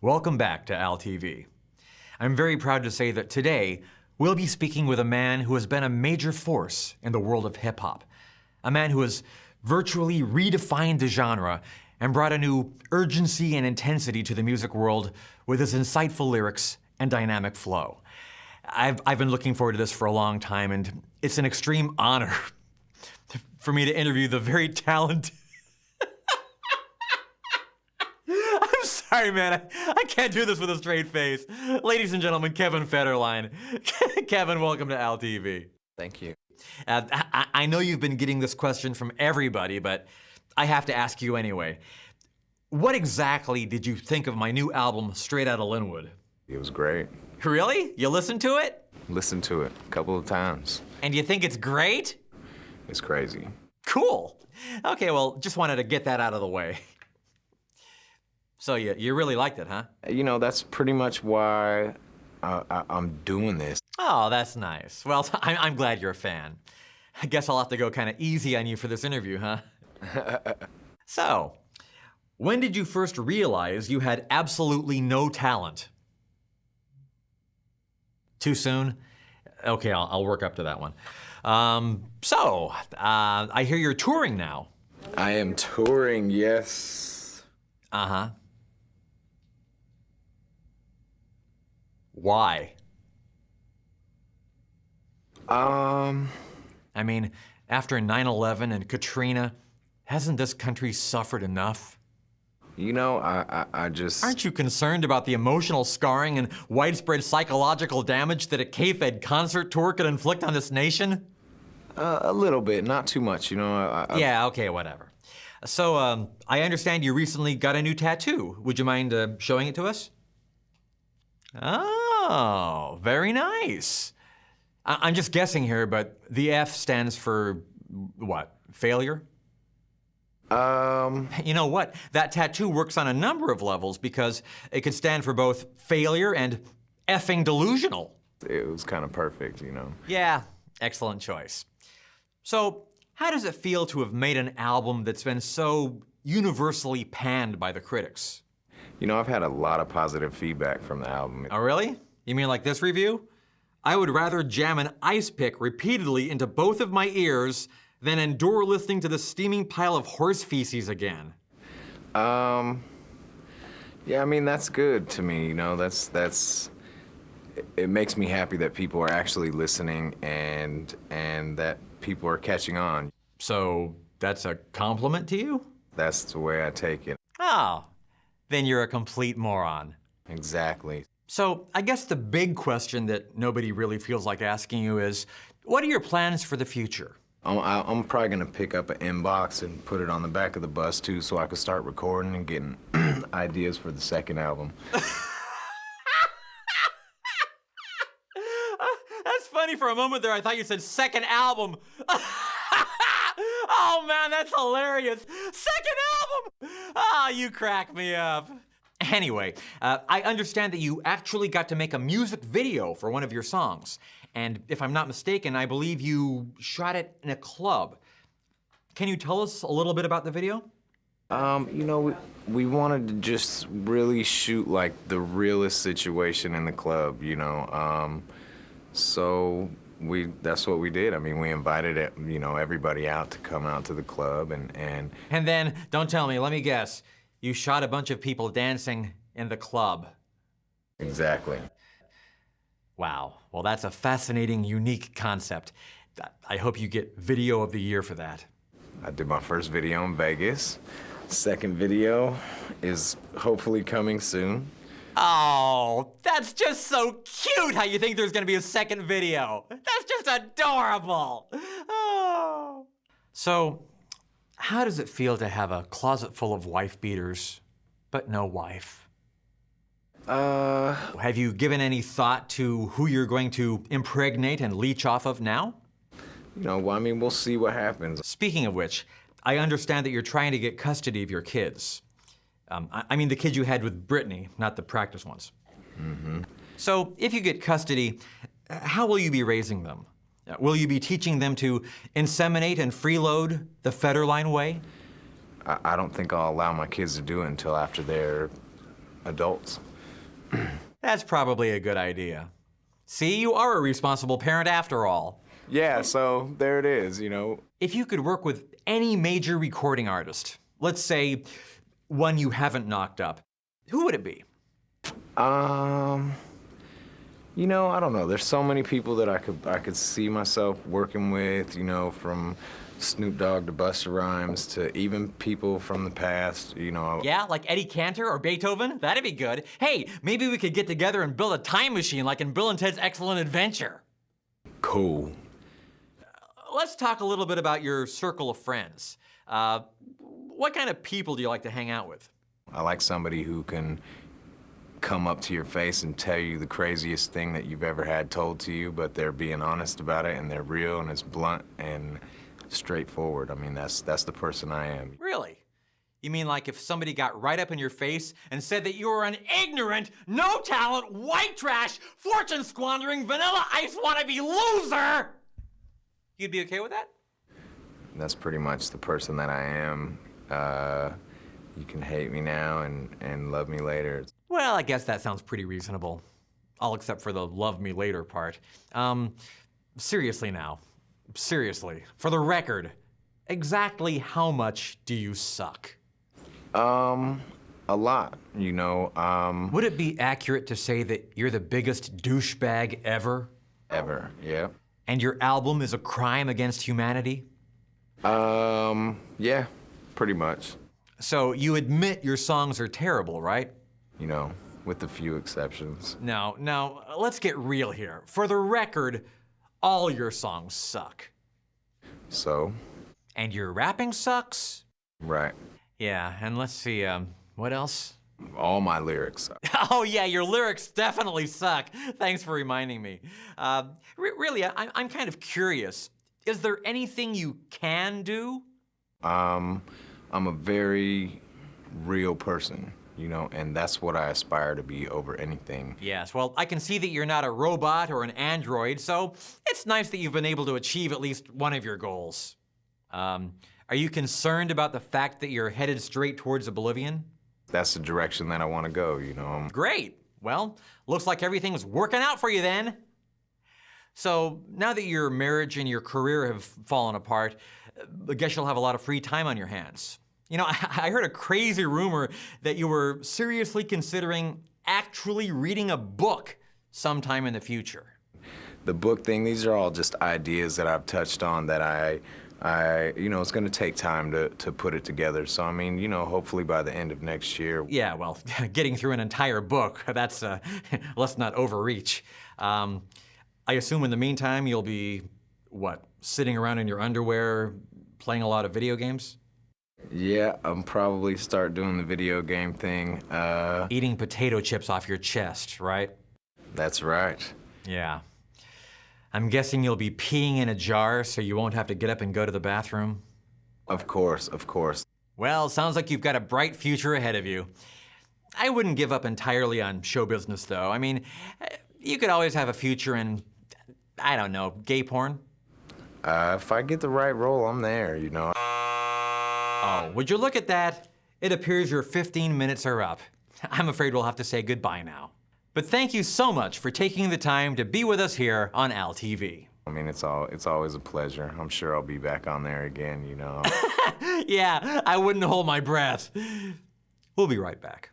Welcome back to Al TV. I'm very proud to say that today we'll be speaking with a man who has been a major force in the world of hip-hop. A man who has virtually redefined the genre and brought a new urgency and intensity to the music world with his insightful lyrics and dynamic flow. I've been looking forward to this for a long time, and it's an extreme honor for me to interview the very talented... I'm sorry, man. I can't do this with a straight face. Ladies and gentlemen, Kevin Federline. Kevin, welcome to Al TV. Thank you. I know you've been getting this question from everybody, but I have to ask you anyway. What exactly did you think of my new album, Straight Outta Linwood? It was great. Really? You listened to it? Listened to it a couple of times. And you think it's great? It's crazy. Cool. Okay, well, just wanted to get that out of the way. So you really liked it, huh? You know, that's pretty much why I'm doing this. Oh, that's nice. Well, I'm glad you're a fan. I guess I'll have to go kind of easy on you for this interview, huh? So, when did you first realize you had absolutely no talent? Too soon? Okay, I'll work up to that one. I hear you're touring now. I am touring, yes. Uh-huh. Why? I mean, after 9/11 and Katrina, hasn't this country suffered enough? You know, I just... Aren't you concerned about the emotional scarring and widespread psychological damage that a K-Fed concert tour could inflict on this nation? A little bit, not too much, you know. Yeah, okay, whatever. So, I understand you recently got a new tattoo. Would you mind showing it to us? Oh, very nice. I'm just guessing here, but the F stands for what? Failure? You know what? That tattoo works on a number of levels because it could stand for both failure and effing delusional. It was kind of perfect, you know. Yeah, excellent choice. So, how does it feel to have made an album that's been so universally panned by the critics? You know, I've had a lot of positive feedback from the album. Oh, really? You mean like this review? I would rather jam an ice pick repeatedly into both of my ears than endure listening to the steaming pile of horse feces again. Yeah, I mean, that's good to me, you know, it makes me happy that people are actually listening and that people are catching on. So, that's a compliment to you? That's the way I take it. Oh, then you're a complete moron. Exactly. So, I guess the big question that nobody really feels like asking you is, what are your plans for the future? I'm probably gonna pick up an inbox and put it on the back of the bus too, so I can start recording and getting ideas for the second album. That's funny. For a moment there, I thought you said second album. Oh man, that's hilarious. Second album! Ah, you crack me up. Anyway, I understand that you actually got to make a music video for one of your songs. And if I'm not mistaken, I believe you shot it in a club. Can you tell us a little bit about the video? You know, we wanted to just really shoot like the realest situation in the club, you know. So that's what we did. I mean, we invited, you know, everybody out to come out to the club and... And then, don't tell me, let me guess, you shot a bunch of people dancing in the club. Exactly. Wow, well that's a fascinating, unique concept. I hope you get Video of the Year for that. I did my first video in Vegas. Second video is hopefully coming soon. Oh, that's just so cute how you think there's gonna be a second video. That's just adorable. Oh. So, how does it feel to have a closet full of wife beaters, but no wife? Have you given any thought to who you're going to impregnate and leech off of now? You know, well, I mean, we'll see what happens. Speaking of which, I understand that you're trying to get custody of your kids. I mean the kids you had with Brittany, not the practice ones. Mm-hmm. So, if you get custody, how will you be raising them? Will you be teaching them to inseminate and freeload the Federline way? I don't think I'll allow my kids to do it until after they're adults. That's probably a good idea. See, you are a responsible parent after all. Yeah, so there it is, you know. If you could work with any major recording artist, let's say one you haven't knocked up, who would it be? You know, I don't know. There's so many people that I could see myself working with, you know, from Snoop Dogg to Busta Rhymes to even people from the past, you know. Yeah, like Eddie Cantor or Beethoven? That'd be good. Hey, maybe we could get together and build a time machine like in Bill and Ted's Excellent Adventure. Cool. Let's talk a little bit about your circle of friends. What kind of people do you like to hang out with? I like somebody who can come up to your face and tell you the craziest thing that you've ever had told to you, but they're being honest about it and they're real and it's blunt and straightforward. I mean, that's the person I am. Really? You mean like if somebody got right up in your face and said that you were an ignorant, no talent, white trash, fortune squandering, vanilla ice wannabe loser, you'd be okay with that? That's pretty much the person that I am. You can hate me now and love me later. Well, I guess that sounds pretty reasonable. All except for the love me later part. Seriously now. Seriously. For the record, exactly how much do you suck? A lot, you know. Would it be accurate to say that you're the biggest douchebag ever? Ever, yeah. And your album is a crime against humanity? Yeah, pretty much. So you admit your songs are terrible, right? You know, with a few exceptions. Now, let's get real here. For the record, all your songs suck. So? And your rapping sucks? Right. Yeah, and let's see, what else? All my lyrics suck. Oh yeah, your lyrics definitely suck. Thanks for reminding me. Really, I'm kind of curious. Is there anything you can do? I'm a very real person, you know, and that's what I aspire to be over anything. Yes, well, I can see that you're not a robot or an android, so it's nice that you've been able to achieve at least one of your goals. Are you concerned about the fact that you're headed straight towards oblivion? That's the direction that I want to go, you know. Great. Well, looks like everything's working out for you then. So now that your marriage and your career have fallen apart, I guess you'll have a lot of free time on your hands. You know, I heard a crazy rumor that you were seriously considering actually reading a book sometime in the future. The book thing, these are all just ideas that I've touched on that I you know, it's gonna take time to put it together. So, I mean, you know, hopefully by the end of next year. Yeah, well, getting through an entire book, that's, let's not overreach. I assume in the meantime, you'll be, what, sitting around in your underwear, playing a lot of video games? Yeah, I'm probably start doing the video game thing. Eating potato chips off your chest, right? That's right. Yeah. I'm guessing you'll be peeing in a jar so you won't have to get up and go to the bathroom? Of course, of course. Well, sounds like you've got a bright future ahead of you. I wouldn't give up entirely on show business, though. I mean, you could always have a future in, I don't know, gay porn? If I get the right role, I'm there, you know. Oh, would you look at that? It appears your 15 minutes are up. I'm afraid we'll have to say goodbye now. But thank you so much for taking the time to be with us here on Al TV. I mean, it's always a pleasure. I'm sure I'll be back on there again, you know. Yeah, I wouldn't hold my breath. We'll be right back.